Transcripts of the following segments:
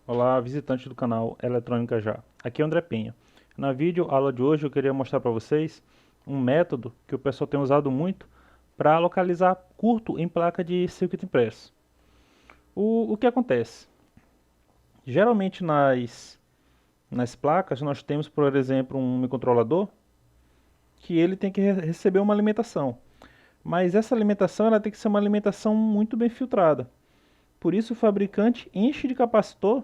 Olá, visitante do canal Eletrônica Já. Aqui é o André Penha. Na vídeo aula de hoje eu queria mostrar para vocês um método que o pessoal tem usado muito para localizar curto em placa de circuito impresso. O que acontece? Geralmente nas placas nós temos, por exemplo, um microcontrolador que ele tem que receber uma alimentação. Mas essa alimentação ela tem que ser uma alimentação muito bem filtrada. Por isso o fabricante enche de capacitor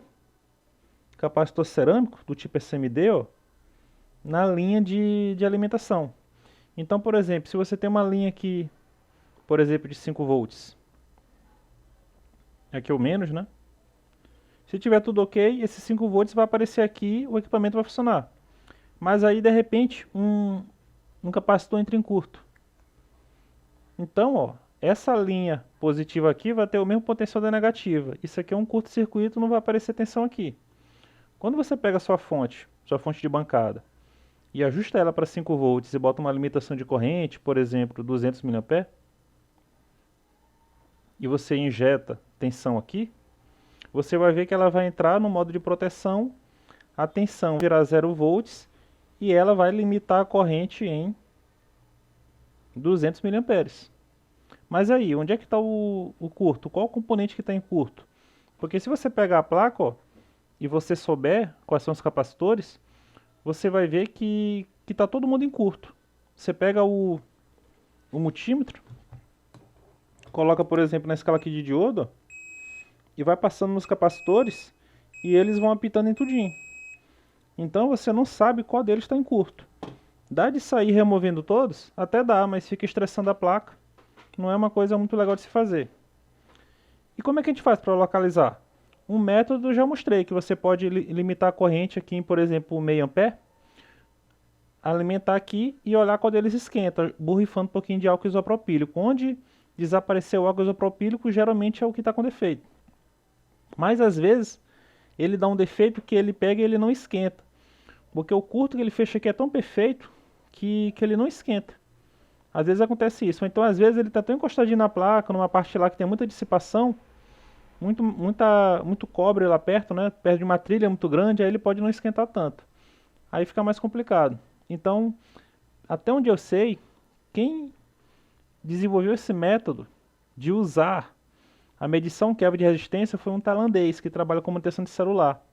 cerâmico do tipo SMD, ó, na linha de alimentação. Então, por exemplo, se você tem uma linha aqui, por exemplo, de 5 volts, aqui ou menos, né? Se tiver tudo ok, esses 5 volts vai aparecer aqui, o equipamento vai funcionar. Mas aí, de repente, um capacitor entra em curto. Então, ó, essa linha positiva aqui vai ter o mesmo potencial da negativa. Isso aqui é um curto-circuito, não vai aparecer tensão aqui. Quando você pega a sua fonte de bancada, e ajusta ela para 5 volts e bota uma limitação de corrente, por exemplo, 200 mA, e você injeta tensão aqui, você vai ver que ela vai entrar no modo de proteção, a tensão virar 0 volts e ela vai limitar a corrente em 200 mA. Mas aí, onde é que está o curto? Qual o componente que está em curto? Porque se você pegar a placa, ó, e você souber quais são os capacitores, você vai ver que está todo mundo em curto. Você pega o multímetro, coloca, por exemplo, na escala aqui de diodo, ó, e vai passando nos capacitores e eles vão apitando em tudinho. Então você não sabe qual deles está em curto. Dá de sair removendo todos? Até dá, mas fica estressando a placa. Não é uma coisa muito legal de se fazer. E como é que a gente faz para localizar? Um método eu já mostrei, que você pode limitar a corrente aqui em, por exemplo, meio ampere, alimentar aqui e olhar qual deles esquenta, borrifando um pouquinho de álcool isopropílico. Onde desapareceu o álcool isopropílico, geralmente é o que está com defeito. Mas às vezes ele dá um defeito que ele pega e ele não esquenta. Porque o curto que ele fecha aqui é tão perfeito que ele não esquenta. Às vezes acontece isso. Então às vezes ele está tão encostadinho na placa, numa parte lá que tem muita dissipação, muito cobre lá perto, né? Perto de uma trilha muito grande, aí ele pode não esquentar tanto. Aí fica mais complicado. Então, até onde eu sei, quem desenvolveu esse método de usar a medição Kelvin de resistência foi um tailandês que trabalha com manutenção de celular.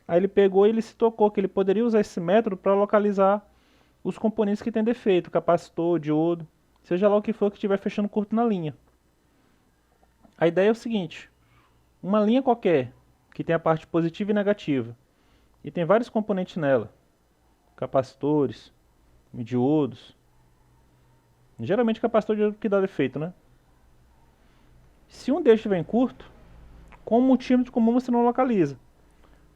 Aí ele pegou e ele se tocou que ele poderia usar esse método para localizar os componentes que têm defeito, capacitor, diodo, seja lá o que for que estiver fechando curto na linha. A ideia é o seguinte, uma linha qualquer, que tem a parte positiva e negativa, e tem vários componentes nela, capacitores, diodos, geralmente capacitor de diodo que dá defeito, né? Se um deles estiver em curto, com um multímetro comum você não localiza.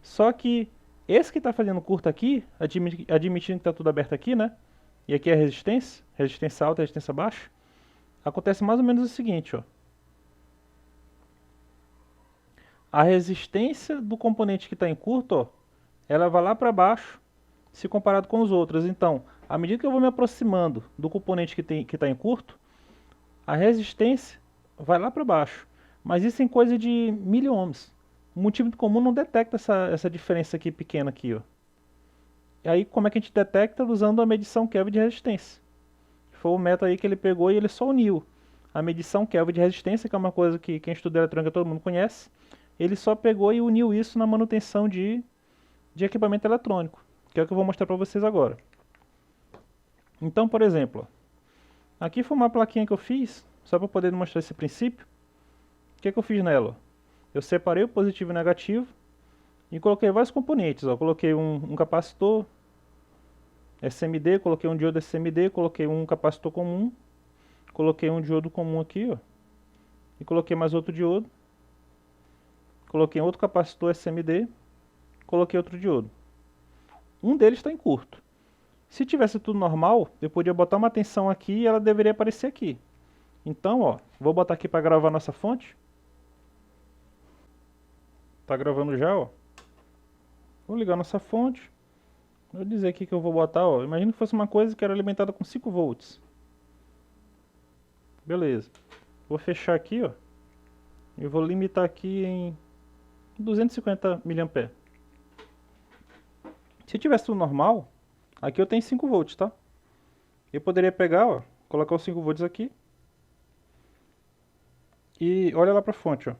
Só que esse que está fazendo curto aqui, admitindo que está tudo aberto aqui, né? E aqui é a resistência, resistência alta e resistência baixa. Acontece mais ou menos o seguinte, ó. A resistência do componente que está em curto, ó, ela vai lá para baixo se comparado com os outros. Então, à medida que eu vou me aproximando do componente que está em curto, a resistência vai lá para baixo. Mas isso em coisa de miliohms. O multímetro comum não detecta essa diferença aqui pequena aqui, ó. E aí como é que a gente detecta? Usando a medição Kelvin de resistência. Foi o método aí que ele pegou e ele só uniu a medição Kelvin de resistência, que é uma coisa que quem estuda eletrônica todo mundo conhece. Ele só pegou e uniu isso na manutenção de equipamento eletrônico, que é o que eu vou mostrar para vocês agora. Então, por exemplo, ó, aqui foi uma plaquinha que eu fiz, só para poder mostrar esse princípio. O que eu fiz nela? Eu separei o positivo e o negativo e coloquei vários componentes. Ó. Coloquei um capacitor SMD, coloquei um diodo SMD, coloquei um capacitor comum, coloquei um diodo comum aqui, ó, e coloquei mais outro diodo, coloquei outro capacitor SMD, coloquei outro diodo. Um deles está em curto. Se tivesse tudo normal, eu podia botar uma tensão aqui e ela deveria aparecer aqui. Então, ó, vou botar aqui para gravar nossa fonte. Tá gravando já, ó. Vou ligar nossa fonte. Vou dizer aqui que eu vou botar, ó. Imagina que fosse uma coisa que era alimentada com 5 volts. Beleza. Vou fechar aqui, ó. E vou limitar aqui em 250 mA. Se tivesse tudo normal, aqui eu tenho 5 volts, tá? Eu poderia pegar, ó, colocar os 5 volts aqui. E olha lá para a fonte, ó.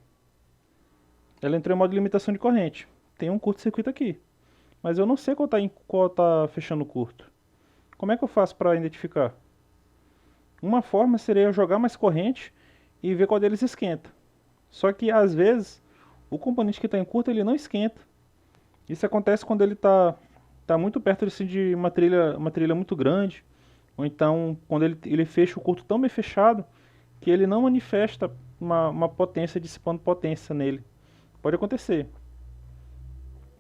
Ela entrou em modo de limitação de corrente. Tem um curto-circuito aqui. Mas eu não sei qual tá fechando o curto. Como é que eu faço para identificar? Uma forma seria eu jogar mais corrente e ver qual deles esquenta. Só que às vezes o componente que está em curto ele não esquenta. Isso acontece quando ele tá muito perto assim, de uma trilha muito grande. Ou então quando ele fecha o curto tão bem fechado que ele não manifesta uma potência dissipando potência nele. Pode acontecer.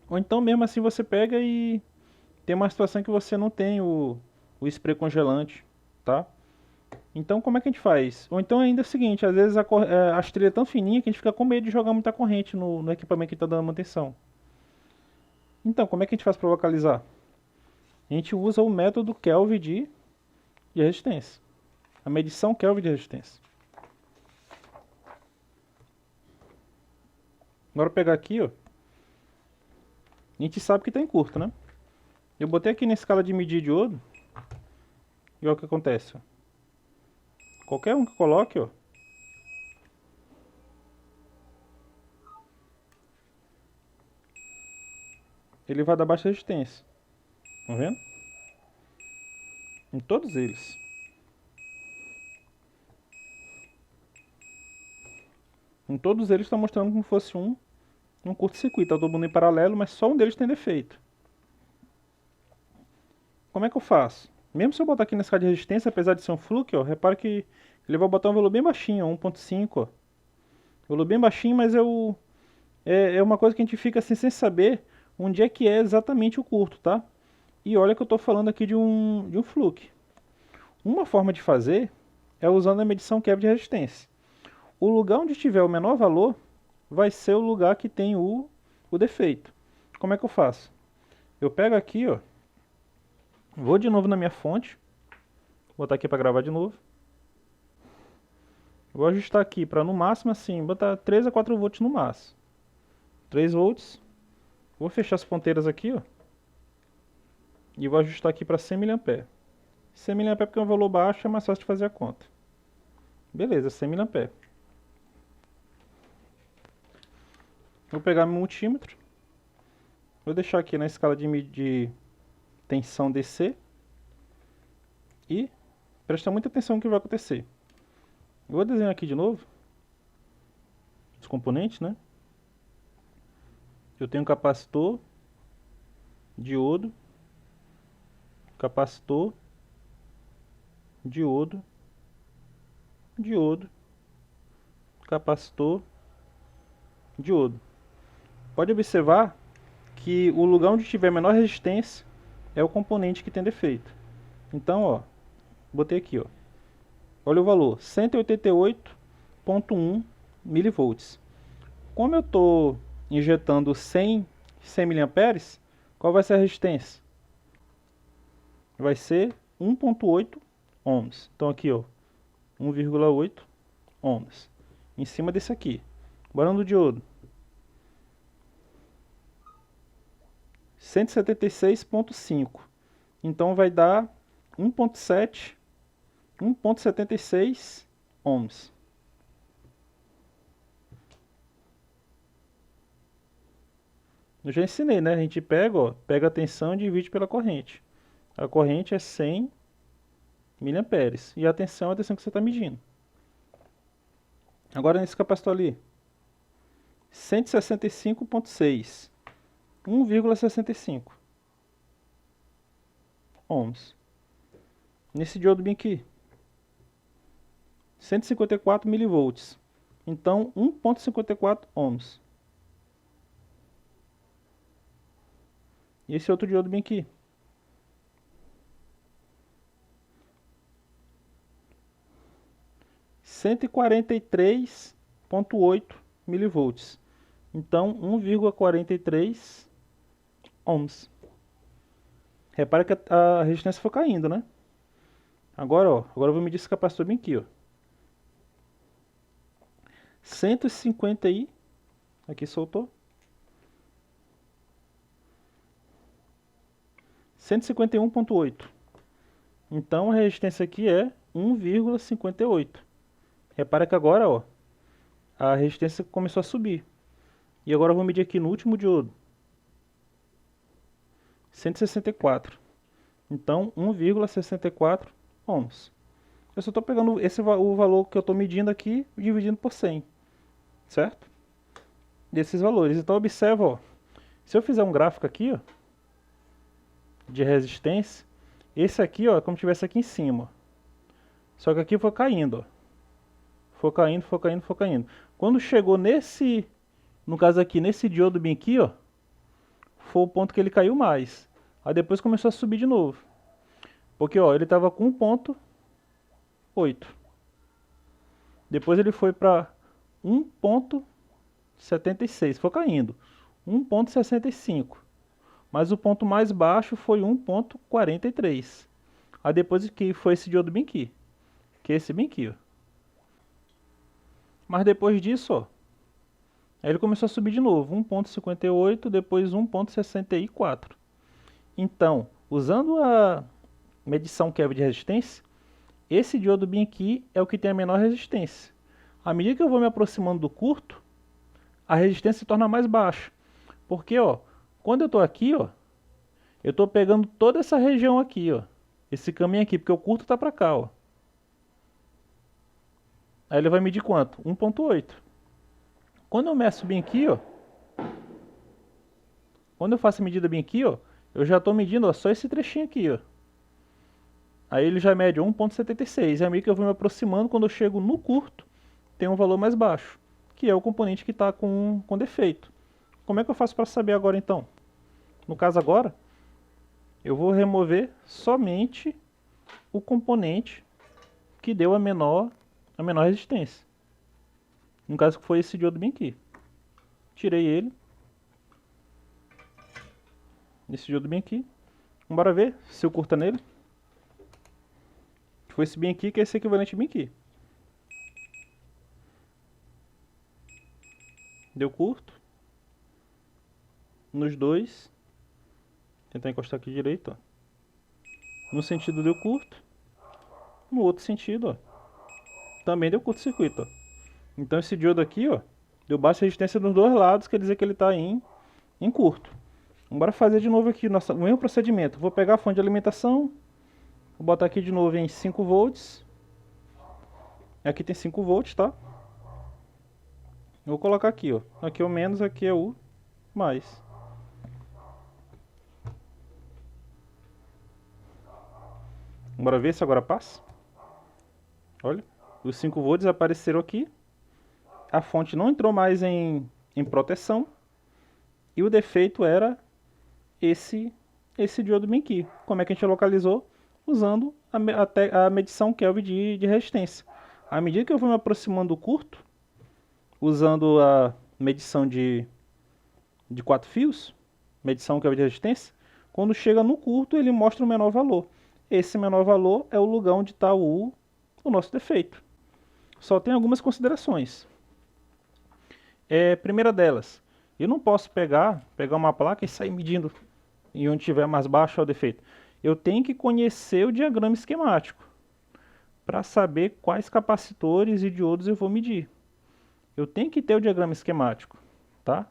Ou então mesmo assim você pega e tem uma situação que você não tem o spray congelante, tá? Então como é que a gente faz? Ou então ainda é o seguinte, às vezes a trilha é tão fininha que a gente fica com medo de jogar muita corrente no equipamento que está dando manutenção. Então, como é que a gente faz para localizar? A gente usa o método Kelvin de resistência. A medição Kelvin de resistência. Agora eu pegar aqui, ó. A gente sabe que está em curto, né? Eu botei aqui na escala de medir diodo. E olha o que acontece, ó. Qualquer um que coloque, ó. Ele vai dar baixa resistência. Tá vendo? Em todos eles. Em todos eles está mostrando como se fosse um curto-circuito. Tá todo mundo em paralelo, mas só um deles tem defeito. Como é que eu faço? Mesmo se eu botar aqui na escala de resistência, apesar de ser um fluke, ó, repara que ele vai botar um valor bem baixinho, 1.5, ó. Valor bem baixinho, mas é uma coisa que a gente fica assim sem saber onde é que é exatamente o curto, tá? E olha que eu estou falando aqui de um fluke. Uma forma de fazer é usando a medição Kelvin de resistência. O lugar onde tiver o menor valor vai ser o lugar que tem o defeito. Como é que eu faço? Eu pego aqui, ó, vou de novo na minha fonte, vou botar aqui para gravar de novo. Vou ajustar aqui para no máximo assim, botar 3 a 4 volts no máximo. 3 volts. Vou fechar as ponteiras aqui, ó. E vou ajustar aqui para 100 mA. 100 mA porque é um valor baixo, é mais fácil de fazer a conta. Beleza, 100 mA. Vou pegar meu multímetro. Vou deixar aqui na escala de tensão DC. E presta muita atenção no que vai acontecer. Eu vou desenhar aqui de novo os componentes, né? Eu tenho capacitor, diodo, capacitor, diodo, diodo, capacitor, diodo. Pode observar que o lugar onde tiver menor resistência é o componente que tem defeito. Então, ó, botei aqui, ó. Olha o valor, 188.1 mV. Como eu estou injetando 100 mA, qual vai ser a resistência? Vai ser 1.8 ohms. Então aqui, ó, 1,8 ohms. Em cima desse aqui. Bora no diodo. 176.5. Então vai dar 1.76 ohms. Eu já ensinei, né? A gente pega a tensão e divide pela corrente. A corrente é 100 miliamperes e a tensão é a tensão que você está medindo. Agora nesse capacitor ali, 165.6, 1,65 ohms. Nesse diodo bem aqui, 154 milivolts. Então 1,54 ohms. E esse outro diodo bem aqui, 143.8 milivolts. Então 1,43 ohms. Repara que a resistência foi caindo, né? Agora, ó, agora eu vou medir esse capacitor bem aqui, ó. 150 aqui soltou. 151,8. Então a resistência aqui é 1,58. Repara que agora, ó, a resistência começou a subir. E agora eu vou medir aqui no último diodo. 164. Então 1,64 ohms. Eu só estou pegando o valor que eu estou medindo aqui e dividindo por 100. Certo? Desses valores. Então observa, ó, se eu fizer um gráfico aqui, ó, de resistência, esse aqui, ó, é como se estivesse aqui em cima. Só que aqui foi caindo, ó. Foi caindo, foi caindo, foi caindo. Quando chegou nesse, no caso aqui, nesse diodo bem aqui, ó, foi o ponto que ele caiu mais. Aí depois começou a subir de novo. Porque, ó, ele estava com 1,8. Depois ele foi para 1,76. Foi caindo. 1,65. Mas o ponto mais baixo foi 1,43. Aí depois que foi esse diodo bem aqui. Que é esse bem aqui, ó. Mas depois disso, ó, aí ele começou a subir de novo. 1,58, depois 1,64. Então, usando a medição Kelvin de resistência, esse diodo bem aqui é o que tem a menor resistência. À medida que eu vou me aproximando do curto, a resistência se torna mais baixa. Porque, ó, quando eu estou aqui, ó, eu estou pegando toda essa região aqui, ó, esse caminho aqui, porque o curto está para cá, ó. Aí ele vai medir quanto? 1,8. Quando eu meço bem aqui, ó, quando eu faço a medida bem aqui, ó, eu já estou medindo, ó, só esse trechinho aqui, ó. Aí ele já mede 1,76. É a medida que eu vou me aproximando, quando eu chego no curto, tem um valor mais baixo, que é o componente que está com defeito. Como é que eu faço para saber agora então? No caso agora, eu vou remover somente o componente que deu a menor resistência. No caso que foi esse diodo bem aqui. Tirei ele. Esse diodo bem aqui. Bora ver se eu curto nele. Foi esse bem aqui que é esse equivalente bem aqui. Deu curto. Nos dois. Vou tentar encostar aqui direito, ó. No sentido deu curto. No outro sentido, ó, também deu curto-circuito, ó. Então esse diodo aqui, ó, deu baixa resistência nos dois lados, quer dizer que ele está em curto. Vamos fazer de novo aqui o mesmo procedimento. Vou pegar a fonte de alimentação, vou botar aqui de novo em 5 volts. Aqui tem 5 volts, tá? Vou colocar aqui, ó. Aqui é o menos, aqui é o mais. Bora ver se agora passa. Olha, os 5 volts apareceram aqui. A fonte não entrou mais em proteção. E o defeito era esse diodo bem aqui. Como é que a gente localizou? Usando a medição Kelvin de resistência. À medida que eu vou me aproximando do curto, usando a medição de 4 fios, medição Kelvin de resistência, quando chega no curto ele mostra o menor valor. Esse menor valor é o lugar onde está o nosso defeito. Só tem algumas considerações. Primeira delas, eu não posso pegar uma placa e sair medindo e onde tiver mais baixo é o defeito. Eu tenho que conhecer o diagrama esquemático para saber quais capacitores e diodos eu vou medir. Eu tenho que ter o diagrama esquemático, tá?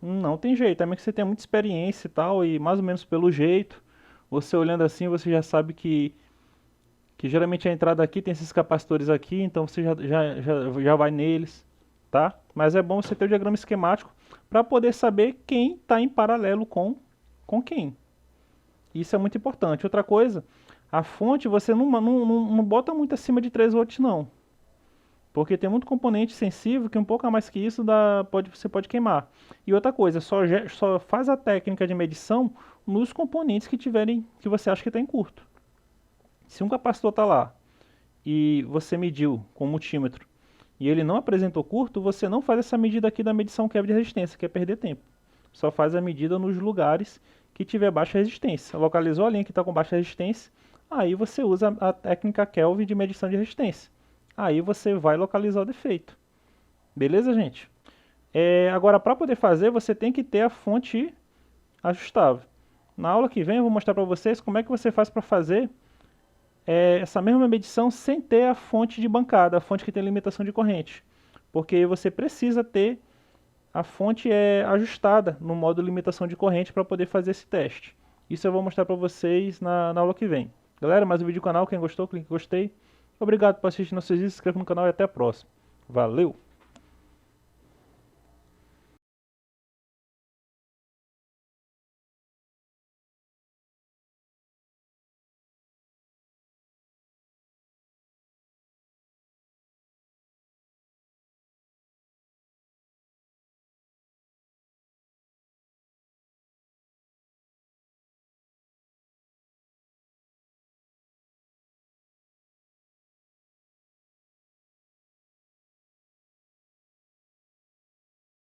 Não tem jeito, a menos que você tenha muita experiência e tal, e mais ou menos pelo jeito, você olhando assim, você já sabe que geralmente a entrada aqui tem esses capacitores aqui, então você já vai neles, tá? Mas é bom você ter o diagrama esquemático para poder saber quem está em paralelo com quem. Isso é muito importante. Outra coisa, a fonte você não bota muito acima de 3 volts não. Porque tem muito componente sensível que um pouco a mais que isso você pode queimar. E outra coisa, só faz a técnica de medição nos componentes que você acha que está em curto. Se um capacitor está lá e você mediu com o multímetro e ele não apresentou curto, você não faz essa medida aqui da medição Kelvin de resistência, que é perder tempo. Só faz a medida nos lugares que tiver baixa resistência. Localizou a linha que está com baixa resistência, aí você usa a técnica Kelvin de medição de resistência. Aí você vai localizar o defeito. Beleza, gente? Agora, para poder fazer, você tem que ter a fonte ajustável. Na aula que vem eu vou mostrar para vocês como é que você faz para fazer essa mesma medição sem ter a fonte de bancada, a fonte que tem limitação de corrente. Porque você precisa ter a fonte ajustada no modo limitação de corrente para poder fazer esse teste. Isso eu vou mostrar para vocês na aula que vem. Galera, mais um vídeo do canal, quem gostou, clique em gostei. Obrigado por assistir nossos vídeos, se inscreva no canal e até a próxima. Valeu!